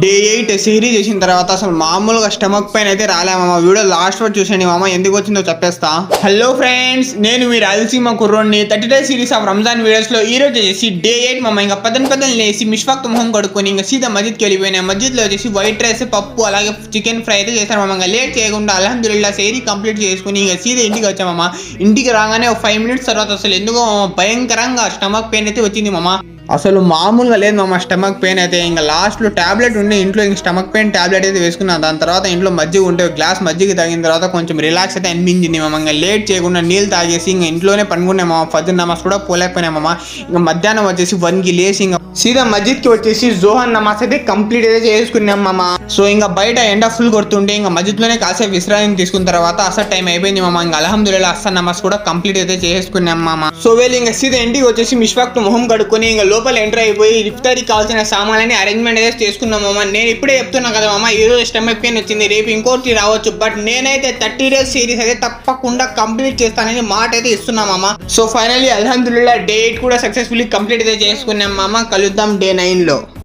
Day 8 series చేసిన తర్వాత అసలు మామూలుగా స్టమక్ పెయిన్ అయితే రాలేమమ్మా. వీడియో లాస్ట్ వరకు చూసండి మామ, ఎందుకు వచ్చిందో చెప్పేస్తా. హలో ఫ్రెండ్స్, నేను మీ రాయలసీమ కుర్రోడ్ని. 30 days series of Ramzan videos లో ఈ రోజు వచ్చేసి డే 8 మామ. ఇంకా పెద్దలు లేసి మిష్ఫాక్ మొహం కడుక్కొని ఇంకా సీదా మస్జిద్కి వెళ్ళిపోయినా. మస్జిద్ లో వచ్చేసి వైట్ రైస్, పప్పు, అలాగే చికెన్ ఫ్రై అయితే చేశారు మామ. ఇంకా లేట్ చేయకుండా అల్హమ్దుల్లా సేరీ కంప్లీట్ చేసుకుని ఇంకా సీదా ఇంటికి వచ్చామమ్మ. ఇంటికి రాగానే ఒక 5 minutes తర్వాత అసలు ఎందుకో భయంకరంగా స్టమక్ పెయిన్ అయితే వచ్చింది మామ. అసలు మామూలుగా లేదు మామ స్టమక్ పెయిన్ అయితే. ఇంకా లాస్ట్లో టాబ్లెట్ ఉండి ఇంట్లో ఇంక స్టమక్ పెయిన్ టాబ్లెట్ అయితే వేసుకున్నాను. దాని తర్వాత ఇంట్లో మజ్జిగ ఉంటే గ్లాస్ మజ్జిగ తాగిన తర్వాత కొంచెం రిలాక్స్ అయితే అనిపించింది మామ. ఇంకా లేట్ చేయకుండా నీళ్ళు తాగేసి ఇంకా ఇంట్లోనే పనుకున్నాం మామ. ఫజర్ నమాజ్ కూడా పోలేకపోయినాం మామ. ఇంకా మధ్యాహ్నం వచ్చేసి 1కి లేసి ఇంకా సీదా మస్జిద్కి వచ్చేసి జోహర్ నమాజ్ అయితే కంప్లీట్ అయితే చేసుకున్నాం మామ. సో ఇంకా బయట ఎండ ఫుల్ కొడుతుంటే ఇంకా మస్జిద్లోనే కాసేపు విశ్రాంతి తీసుకున్న తర్వాత అసలు టైం అయిపోయింది మామ. ఇంకా అల్హమ్దుల్లా అస్సర్ నమాజ్ కూడా కంప్లీట్ అయితే చేసుకున్నాం మామ. సో వీళ్ళు ఇంకా సీదా ఇంటికి వచ్చేసి మిష్ఫాక్ మొహం కడుక్కొని ఇంకా లోపల ఎంటర్ అయిపోయి ఇఫ్తారీకి కావాల్సిన సామాన్లని అరేంజ్మెంట్ అయితే చేసుకున్నాం మామ. నేను ఇప్పుడే చెప్తున్నా కదా మామ, ఈ రోజు స్టమక్ పెయిన్ వచ్చింది, రేపు ఇంకోటి రావచ్చు, బట్ నేనైతే 30 days సిరీస్ అయితే తప్పకుండా కంప్లీట్ చేస్తానని మాట అయితే ఇస్తున్నా మామ. సో ఫైనల్లీ అల్హమ్దుల్లా డే 8 కూడా సక్సెస్ఫుల్లీ కంప్లీట్ అయితే చేసుకున్నాం మామ. కలుద్దాం డే 9 లో.